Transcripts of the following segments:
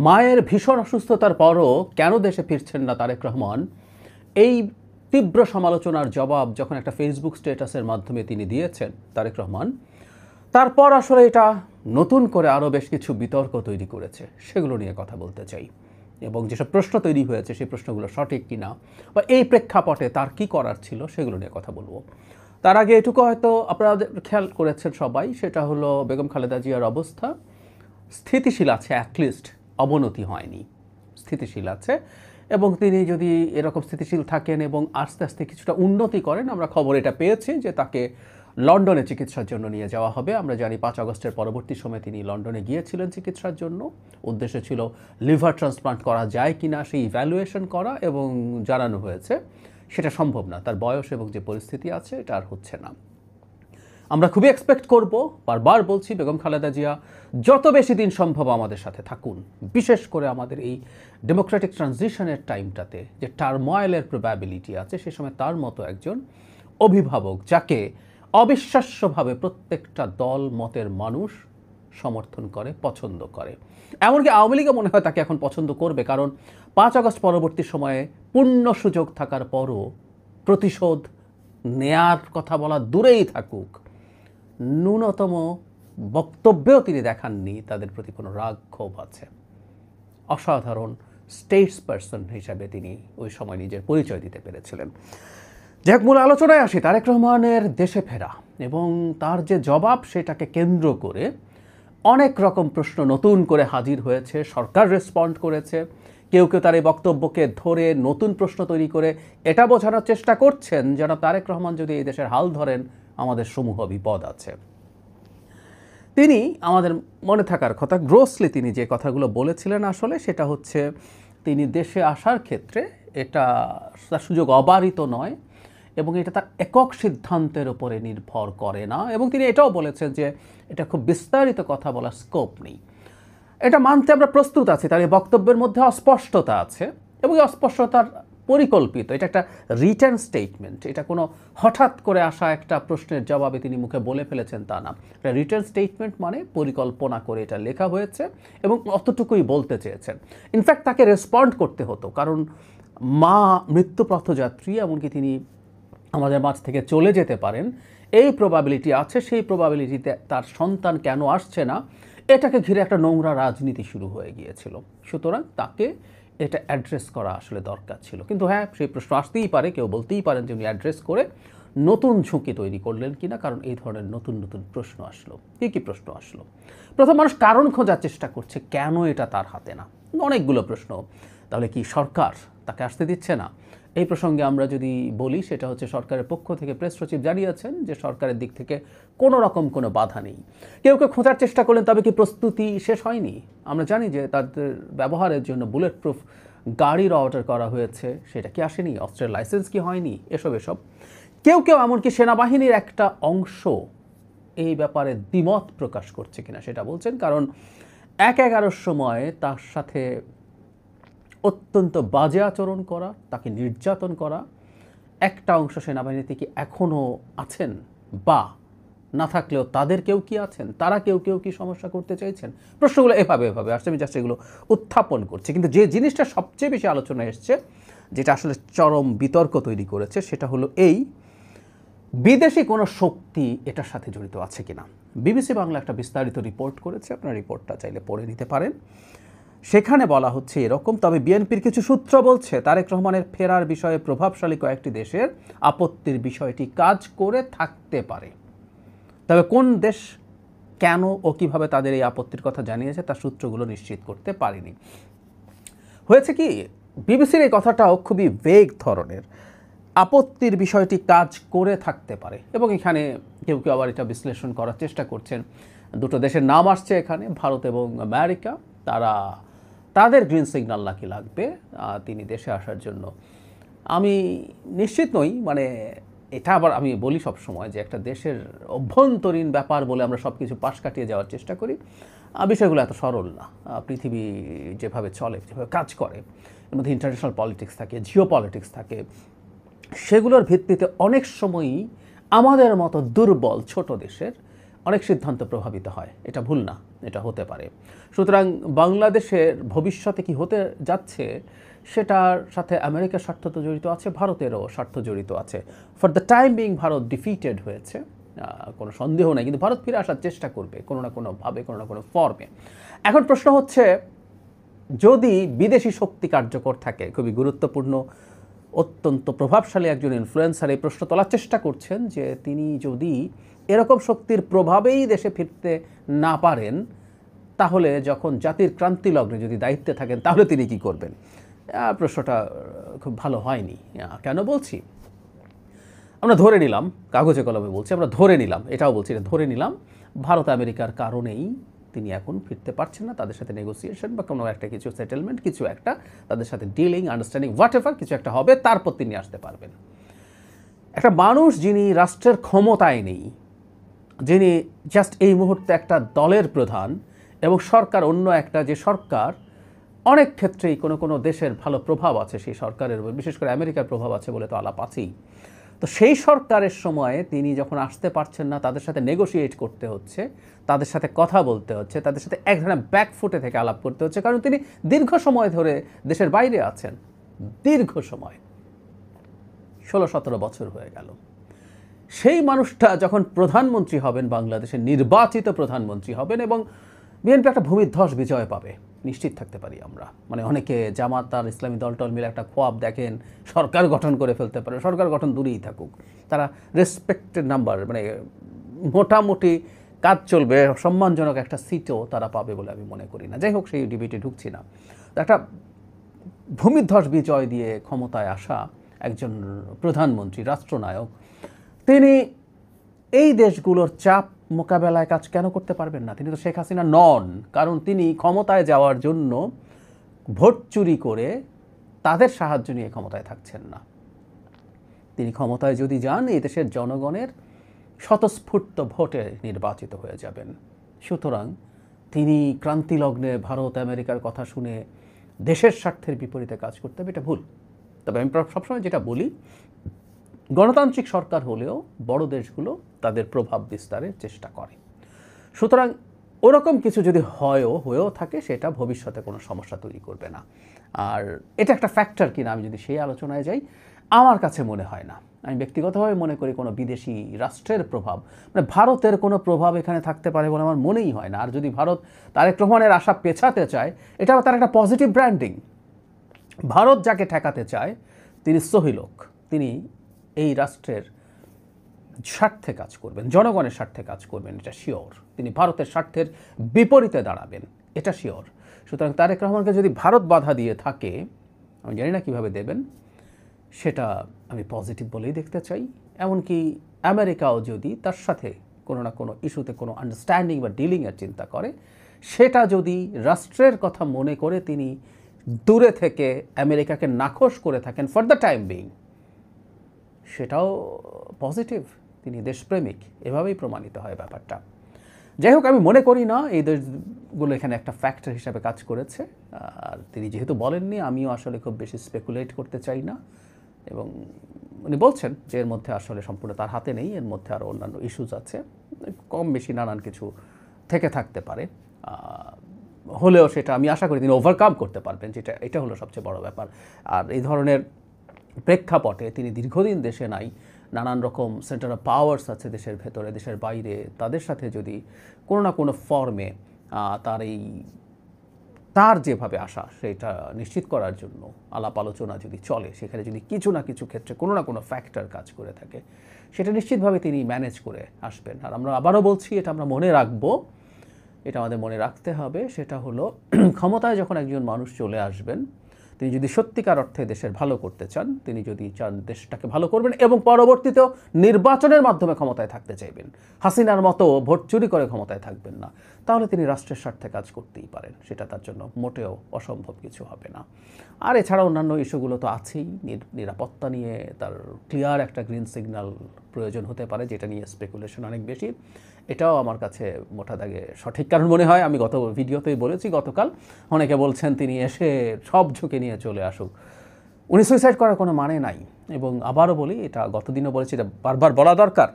মায়ের ভীষণ অসুস্থতার পরও কেন দেশে ফিরছেন না তারেক রহমান, এই তীব্র সমালোচনার জবাব যখন একটা ফেসবুক স্ট্যাটাসের মাধ্যমে তিনি দিয়েছেন তারেক রহমান, তারপর আসলে এটা নতুন করে আরও বেশ কিছু বিতর্ক তৈরি করেছে। সেগুলো নিয়ে কথা বলতে চাই এবং যেসব প্রশ্ন তৈরি হয়েছে সেই প্রশ্নগুলো সঠিক কিনা বা এই প্রেক্ষাপটে তার কি করার ছিল সেগুলো নিয়ে কথা বলবো। তার আগে এটুকু হয়তো আপনারা খেয়াল করেছেন সবাই, সেটা হলো বেগম খালেদা জিয়ার অবস্থা স্থিতিশীল আছে, অ্যাটলিস্ট অবনতি হয়নি, স্থিতিশীল আছে। এবং তিনি যদি এরকম স্থিতিশীল থাকেন এবং আস্তে আস্তে কিছুটা উন্নতি করেন, আমরা খবর এটা পেয়েছি যে তাকে লন্ডনে চিকিৎসার জন্য নিয়ে যাওয়া হবে। আমরা জানি 5 আগস্টের পরবর্তী সময়ে তিনি লন্ডনে গিয়েছিলেন চিকিৎসার জন্য। উদ্দেশ্য ছিল লিভার ট্রান্সপ্লান্ট করা যায় কিনা সেই ইভ্যালুয়েশন করা, এবং জানানো হয়েছে সেটা সম্ভব না, তার বয়স এবং যে পরিস্থিতি আছে এটা আর হচ্ছে না। আমরা খুবই এক্সপেক্ট করব, বারবার বলছি, বেগম খালেদা জিয়া যত বেশি দিন সম্ভব আমাদের সাথে থাকুন, বিশেষ করে আমাদের এই ডেমোক্রেটিক ট্রানজিশনের টাইমটাতে যে টার্ময়েলের প্রবাবিলিটি আছে, সে সময় তার মতো একজন অভিভাবক যাকে অবিশ্বাস্যভাবে প্রত্যেকটা দল মতের মানুষ সমর্থন করে, পছন্দ করে। এমনকি আওয়ামী লীগও মনে হয় তাকে এখন পছন্দ করবে, কারণ 5 আগস্ট পরবর্তী সময়ে পূর্ণ সুযোগ থাকার পরও প্রতিশোধ নেয়ার কথা বলা দূরেই থাকুক, ন্যূনতম বক্তব্যেও তিনি দেখাননি তাদের প্রতি কোনো রাগ ক্ষোভ আছে। অসাধারণ স্টেটস পারসন হিসাবে তিনি ওই সময় নিজের পরিচয় দিতে পেরেছিলেন। যাক, মূল আলোচনায় আসি। তারেক রহমানের দেশে ফেরা এবং তার যে জবাব, সেটাকে কেন্দ্র করে অনেক রকম প্রশ্ন নতুন করে হাজির হয়েছে। সরকার রেসপন্ড করেছে, কেউ কেউ তার এই বক্তব্যকে ধরে নতুন প্রশ্ন তৈরি করে এটা বোঝানোর চেষ্টা করছেন যেন তারেক রহমান যদি এই দেশের হাল ধরেন আমাদের সমূহ বিপদ আছে। তিনি আমাদের মনে থাকার কথা, গ্রোসলি তিনি যে কথাগুলো বলেছিলেন আসলে সেটা হচ্ছে, তিনি দেশে আসার ক্ষেত্রে এটা তার সুযোগ অবারিত নয় এবং এটা তার একক সিদ্ধান্তের উপরে নির্ভর করে না, এবং তিনি এটাও বলেছেন যে এটা খুব বিস্তারিত কথা বলার স্কোপ নেই। এটা মানতে আমরা প্রস্তুত আছি। তার এই বক্তব্যের মধ্যে অস্পষ্টতা আছে এবং এই অস্পষ্টতার পরিকল্পিত, এটা একটা রিটার্ন স্টেটমেন্ট, এটা কোনো হঠাৎ করে আসা একটা প্রশ্নের জবাবে তিনি মুখে বলে ফেলেছেন তা না। এটা রিটার্ন স্টেটমেন্ট মানে পরিকল্পনা করে এটা লেখা হয়েছে এবং অতটুকুই বলতে চেয়েছেন। ইনফ্যাক্ট তাকে রেসপন্ড করতে হতো, কারণ মা মৃত্যুপথযাত্রী, এমনকি তিনি আমাদের মাঝ থেকে চলে যেতে পারেন এই প্রবাবিলিটি আছে। সেই প্রবাবিলিটিতে তার সন্তান কেন আসছে না, এটাকে ঘিরে একটা নোংরা রাজনীতি শুরু হয়ে গিয়েছিল। সুতরাং তাকে এটা অ্যাড্রেস করা আসলে দরকার ছিল। কিন্তু হ্যাঁ, সেই প্রশ্ন আসতেই পারে, কেউ বলতেই পারেন যে উনি অ্যাড্রেস করে নতুন ঝুঁকি তৈরি করলেন কিনা, কারণ এই ধরনের নতুন নতুন প্রশ্ন আসলো। কী প্রশ্ন আসলো? প্রথম, মানুষ কারণ খোঁজার চেষ্টা করছে কেন এটা তার হাতে না। অনেকগুলো প্রশ্ন। তাহলে কি সরকার তাকে আসতে দিচ্ছে না? এই প্রসঙ্গে আমরা যদি বলি, সেটা হচ্ছে সরকারের পক্ষ থেকে প্রেস সচিব জানিয়েছেন যে সরকারের দিক থেকে কোনো রকম কোনো বাধা নেই। কেউ কেউ খোঁজার চেষ্টা করলেন তবে কি প্রস্তুতি শেষ হয়নি? আমরা জানি যে তাদের ব্যবহারের জন্য বুলেট প্রুফ গাড়ির অর্ডার করা হয়েছে, সেটা কি আসেনি? অস্ত্রের লাইসেন্স কি হয়নি? এসব কেউ কেউ এমনকি সেনাবাহিনীর একটা অংশ এই ব্যাপারে দ্বিমত প্রকাশ করছে কিনা সেটা বলছেন, কারণ 1/11 সময় তার সাথে অত্যন্ত বাজে আচরণ করা, তাকে নির্যাতন করা একটা অংশ সেনাবাহিনীতে কি এখনও আছেন, বা না থাকলেও তাদের কেউ কি আছেন, তারা কেউ কি সমস্যা করতে চাইছেন? প্রশ্নগুলো এভাবে আসছে, আমি জাস্ট এগুলো উত্থাপন করছি। কিন্তু যে জিনিসটা সবচেয়ে বেশি আলোচনায় এসছে, যেটা আসলে চরম বিতর্ক তৈরি করেছে, সেটা হলো এই বিদেশি কোনো শক্তি এটার সাথে জড়িত আছে কিনা। বিবিসি বাংলা একটা বিস্তারিত রিপোর্ট করেছে, আপনার রিপোর্টটা চাইলে পড়ে নিতে পারেন। সেখানে বলা হচ্ছে এরকম, তবে বিএনপির কিছু সূত্র বলছে তারেক রহমানের ফেরার বিষয়ে প্রভাবশালী কয়েকটি দেশের আপত্তির বিষয়টি কাজ করে থাকতে পারে। তবে কোন দেশ, কেন ও কীভাবে তাদের এই আপত্তির কথা জানিয়েছে তার সূত্রগুলো নিশ্চিত করতে পারেনি। হয়েছে কি, বিবিসির এই কথাটাও খুবই ভেগ ধরনের। আপত্তির বিষয়টি কাজ করে থাকতে পারে, এবং এখানে কেউ কেউ আবার এটা বিশ্লেষণ করার চেষ্টা করছেন। দুটো দেশের নাম আসছে এখানে, ভারত এবং আমেরিকা। তাদের গ্রিন সিগন্যাল নাকি লাগবে তিনি দেশে আসার জন্য। আমি নিশ্চিত নই, মানে এটা আবার আমি বলি সব সময় যে একটা দেশের অভ্যন্তরীণ ব্যাপার বলে আমরা সব কিছু পাশ কাটিয়ে যাওয়ার চেষ্টা করি। বিষয়গুলো এত সরল না। পৃথিবী যেভাবে চলে, যেভাবে কাজ করে, এর মধ্যে ইন্টারন্যাশনাল পলিটিক্স থাকে, জিও পলিটিক্স থাকে, সেগুলোর ভিত্তিতে অনেক সময়ই আমাদের মতো দুর্বল ছোট দেশের অনেক সিদ্ধান্ত প্রভাবিত হয়। এটা ভুল না। এটা হতে পারে। সুতরাং বাংলাদেশের ভবিষ্যতে কি হতে যাচ্ছে সেটার সাথে আমেরিকার স্বার্থ তো জড়িত আছে, ভারতেরও স্বার্থ জড়িত আছে। For the time being Bharat defeated হয়েছে, কোনো সন্দেহ নাই, কিন্তু ভারত ফিরে আসার চেষ্টা করবে কোনো না কোনোভাবে, কোনো না কোনো ফর্মে। এখন প্রশ্ন হচ্ছে, যদি বিদেশি শক্তি কার্যকর থাকে, খুবই গুরুত্বপূর্ণ, অত্যন্ত প্রভাবশালী একজন ইনফ্লুয়েন্সার এই প্রশ্ন তোলার চেষ্টা করছেন যে তিনি যদি এরকম শক্তির প্রভাবেই দেশে ফিরতে না পারেন, তাহলে যখন জাতির ক্রান্তি লগ্নে যদি দায়িত্বে থাকেন তাহলে তিনি কি করবেন? প্রশ্নটা খুব ভালো হয়নি। কেন বলছি? আমরা ধরে নিলাম, কাগজে কলমে বলছি, আমরা ধরে নিলাম, এটাও বলছি, ধরে নিলাম ভারত আমেরিকার কারণেই তিনি এখন ফিরতে পারছেন না, তাদের সাথে নেগোসিয়েশন বা কোনো একটা কিছু সেটেলমেন্ট, কিছু একটা তাদের সাথে ডিলিং, আন্ডারস্ট্যান্ডিং, হোয়াট এভার কিছু একটা হবে, তারপর তিনি আসতে পারবেন। একটা মানুষ যিনি রাষ্ট্রের ক্ষমতায় নেই, যিনি জাস্ট এই মুহূর্তে একটা দলের প্রধান এবং সরকার অন্য একটা, যে সরকার অনেক ক্ষেত্রেই কোনো কোনো দেশের ভালো প্রভাব আছে সেই সরকারের, বিশেষ করে আমেরিকার প্রভাব আছে বলে তো আলাপ আছেই, তো সেই সরকারের সময়ে তিনি যখন আসতে পারছেন না, তাদের সাথে নেগোশিয়েট করতে হচ্ছে, তাদের সাথে কথা বলতে হচ্ছে, তাদের সাথে এক ধরনের ব্যাকফুটে থেকে আলাপ করতে হচ্ছে, কারণ তিনি দীর্ঘ সময় ধরে দেশের বাইরে আছেন, দীর্ঘ সময়, 16-17 বছর হয়ে গেল। সেই মানুষটা যখন প্রধানমন্ত্রী হবেন, বাংলাদেশের নির্বাচিত প্রধানমন্ত্রী হবেন, এবং বিএনপি একটা ভূমিধ্বস বিজয় পাবে, নিশ্চিত থাকতে পারি আমরা। মানে অনেকে জামাত আর ইসলামী দলটল মিলে একটা খোয়াব দেখেন, সরকার গঠন করে ফেলতে পারে, সরকার গঠন দূরেই থাকুক, তারা রেসপেক্টেড নাম্বার, মানে মোটামুটি কাজ চলবে, সম্মানজনক একটা সিটও তারা পাবে বলে আমি মনে করি না। যাই হোক, সেই ডিবেটে ঢুকছি না। একটা ভূমিধ্বস বিজয় দিয়ে ক্ষমতায় আসা একজন প্রধানমন্ত্রী, রাষ্ট্রনায়ক, তিনি এই দেশগুলোর চাপ মোকাবেলায় কাজ কেন করতে পারবেন না? তিনি তো শেখ হাসিনা নন, কারণ তিনি ক্ষমতায় যাওয়ার জন্য ভোট চুরি করে তাদের সাহায্য নিয়ে ক্ষমতায় থাকছেন না। তিনি ক্ষমতায় যদি যান, এই দেশের জনগণের স্বতঃস্ফূর্ত ভোটে নির্বাচিত হয়ে যাবেন। সুতরাং তিনি ক্রান্তিলগ্নে ভারত আমেরিকার কথা শুনে দেশের স্বার্থের বিপরীতে কাজ করতে হবে, এটা ভুল। তবে আমি সবসময় যেটা বলি, গণতান্ত্রিক সরকার হলেও বড় দেশগুলো তাদের প্রভাব বিস্তারের চেষ্টা করে। সুতরাং ওরকম কিছু যদি হয়েও থাকে, সেটা ভবিষ্যতে কোনো সমস্যা তৈরি করবে না। আর এটা একটা ফ্যাক্টর কিনা আমি যদি সেই আলোচনায় যাই, আমার কাছে মনে হয় না। আমি ব্যক্তিগতভাবে মনে করি কোনো বিদেশি রাষ্ট্রের প্রভাব, মানে ভারতের কোনো প্রভাব এখানে থাকতে পারে বলে আমার মনেই হয় না। আর যদি ভারত তারেক রহমানের আশা পেছাতে চায়, এটাও তার একটা পজিটিভ ব্র্যান্ডিং। ভারত যাকে ঠেকাতে চায় তিনি সহি লোক, তিনি এই রাষ্ট্রের স্বার্থে কাজ করবেন, জনগণের স্বার্থে কাজ করবেন, এটা শিওর। তিনি ভারতের স্বার্থের বিপরীতে দাঁড়াবেন, এটা শিওর। সুতরাং তারেক রহমানকে যদি ভারত বাধা দিয়ে থাকে, আমি জানি না কীভাবে দেবেন, সেটা আমি পজিটিভ বলেই দেখতে চাই। এমনকি আমেরিকাও যদি তার সাথে কোনো না কোনো ইস্যুতে কোনো আন্ডারস্ট্যান্ডিং বা ডিলিংয়ের চিন্তা করে, সেটা যদি রাষ্ট্রের কথা মনে করে তিনি দূরে থেকে আমেরিকাকে নাখোশ করে থাকেন ফর দ্য টাইম বিং, সেটাও পজিটিভ। তিনি দেশপ্রেমিক, এভাবেই প্রমাণিত হয় ব্যাপারটা। যাই হোক, আমি মনে করি না এই দেশগুলো এখানে একটা ফ্যাক্টর হিসাবে কাজ করেছে। আর তিনি যেহেতু বলেননি, আমিও আসলে খুব বেশি স্পেকুলেট করতে চাই না। এবং উনি বলছেন যে এর মধ্যে আসলে সম্পূর্ণ তার হাতে নেই, এর মধ্যে আরও অন্যান্য ইস্যুজ আছে, কম বেশি নানান কিছু থেকে থাকতে পারে। হলেও সেটা আমি আশা করি তিনি ওভারকাম করতে পারবেন, এটা হলো সবচেয়ে বড় ব্যাপার। আর এই ধরনের প্রেক্ষাপটে তিনি দীর্ঘদিন দেশে নাই, নানান রকম সেন্টার অফ পাওয়ার্স আছে দেশের ভেতরে, দেশের বাইরে, তাদের সাথে যদি কোনো না কোনো ফর্মে তার যেভাবে আসা সেটা নিশ্চিত করার জন্য আলাপ আলোচনা যদি চলে, সেখানে যদি কিছু না কিছু ক্ষেত্রে কোনো না কোনো ফ্যাক্টর কাজ করে থাকে, সেটা নিশ্চিতভাবে তিনি ম্যানেজ করে আসবেন। আর আমরা আবারও বলছি, এটা আমরা মনে রাখবো, এটা আমাদের মনে রাখতে হবে, সেটা হলো ক্ষমতায় যখন একজন মানুষ চলে আসবেন, তিনি যদি সত্যিকার অর্থে দেশের ভালো করতে চান, তিনি যদি চান দেশটাকে ভালো করবেন এবং পরবর্তীতেও নির্বাচনের মাধ্যমে ক্ষমতায় থাকতে চাইবেন, হাসিনার মতো ভোট চুরি করে ক্ষমতায় থাকবেন না, তাহলে তিনি রাষ্ট্রের স্বার্থে কাজ করতেই পারেন। সেটা তার জন্য মোটেও অসম্ভব কিছু হবে না। আর এছাড়া অন্যান্য ইস্যুগুলো তো আছেই। নিরাপত্তা নিয়ে তার ক্লিয়ার একটা গ্রিন সিগন্যাল প্রয়োজন হতে পারে, যেটা নিয়ে স্পেকুলেশন অনেক বেশি। এটাও আমার কাছে মোটা দাগে সঠিক কারণ মনে হয়। আমি গত ভিডিওতেই বলেছি, গতকাল অনেকে বলছেন তিনি এসে সব ঝুঁকে নিয়ে চলে আসুক। উনি সুইসাইড করার কোনো মানে নাই। এবং আবারও বলি, এটা গতদিনও বলেছি, এটা বারবার বলা দরকার,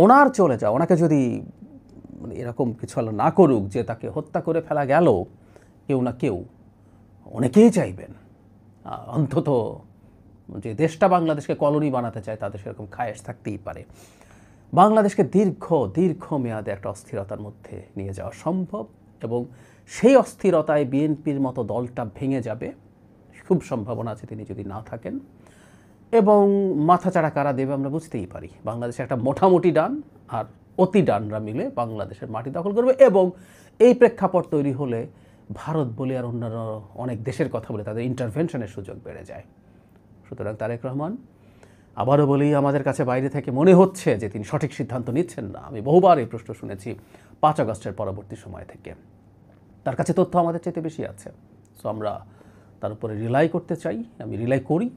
ওনার চলে যাওয়া, ওনাকে যদি মানে এরকম কিছু আল্লাহ না করুক যে তাকে হত্যা করে ফেলা গেল, কেউ না কেউ অনেকেই চাইবেন অন্তত যে দেশটা বাংলাদেশকে কলোনি বানাতে চায় তাদের সেরকম খায়েশ থাকতেই পারে। বাংলাদেশকে দীর্ঘ মেয়াদে একটা অস্থিরতার মধ্যে নিয়ে যাওয়া সম্ভব, এবং সেই অস্থিরতায় বিএনপির মতো দলটা ভেঙে যাবে, খুব সম্ভাবনা আছে তিনি যদি না থাকেন। এবং মাথাচাড়া কারা দেবে আমরা বুঝতেই পারি। বাংলাদেশে একটা মোটামুটি ডান আর অতি ডানরা মিলে বাংলাদেশের মাটি দখল করবে, এবং এই প্রেক্ষাপট তৈরি হলে ভারত বলে আর অন্যান্য অনেক দেশের কথা বলে তাদের ইন্টারভেনশনের সুযোগ বেড়ে যায়। সুতরাং তারেক রহমান, আবারও বলি, আমাদের কাছে বাইরে থেকে মনে হচ্ছে যে তিনি সঠিক সিদ্ধান্ত নিচ্ছেন না। আমি বহুবার এই প্রশ্ন শুনেছি 5 আগস্টের পরবর্তী সময় থেকে। তার কাছে তথ্য আমাদের চাইতে বেশি আছে, সো আমরা তার উপরে রিলাই করতে চাই। আমি রিলাই করি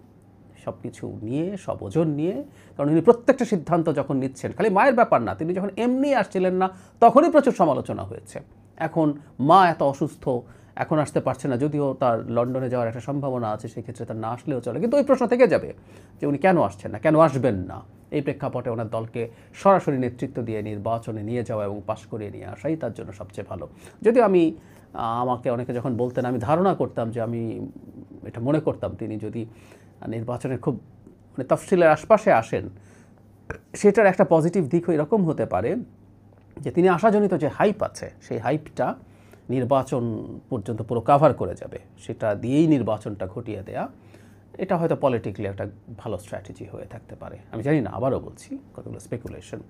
সব কিছু নিয়ে, সব ওজন নিয়ে, কারণ তিনি প্রত্যেকটা সিদ্ধান্ত যখন নিচ্ছেন, খালি মায়ের ব্যাপার না, তিনি যখন এমনি আসছিলেন না তখনই প্রচুর সমালোচনা হয়েছে। এখন মা এত অসুস্থ, এখন আসতে পারছে না, যদিও তার লন্ডনে যাওয়ার একটা সম্ভাবনা আছে, সেক্ষেত্রে তার না আসলেও চলে, কিন্তু ওই প্রশ্ন থেকে যাবে যে উনি কেন আসছেন না, কেন আসবেন না। এই প্রেক্ষাপটে ওনার দলকে সরাসরি নেতৃত্ব দিয়ে নির্বাচনে নিয়ে যাওয়া এবং পাশ করিয়ে নিয়ে আসাই তার জন্য সবচেয়ে ভালো। যদিও আমাকে অনেকে যখন বলতেন, আমি ধারণা করতাম যে, আমি এটা মনে করতাম তিনি যদি নির্বাচনের খুব মানে তফসিলের আশপাশে আসেন, সেটার একটা পজিটিভ দিকও এরকম হতে পারে যে তিনি আশাজনিত যে হাইপ আছে, সেই হাইপটা নির্বাচন পর্যন্ত পুরো কাভার করে যাবে, সেটা দিয়েই নির্বাচনটা ঘটিয়ে দেয়া, এটা হয়তো পলিটিক্যালি একটা ভালো স্ট্র্যাটেজি হয়ে থাকতে পারে। আমি জানি না, আবারও বলছি, কতগুলো স্পেকুলেশন।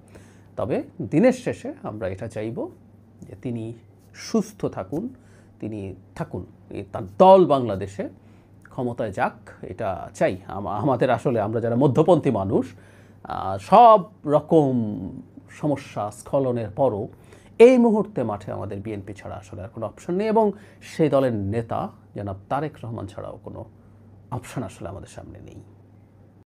তবে দিনের শেষে আমরা এটা চাইব যে তিনি সুস্থ থাকুন, তিনি থাকুন, তার দল বাংলাদেশে ক্ষমতায় যাক, এটা চাই। আমাদের আসলে, আমরা যারা মধ্যপন্থী মানুষ, সব রকম সমস্যা স্খলনের পরও এই মুহূর্তে মাঠে আমাদের বিএনপি ছাড়া আসলে আর কোনো অপশন নেই, এবং সেই দলের নেতা জনাব তারেক রহমান ছাড়াও কোনো অপশন আসলে আমাদের সামনে নেই।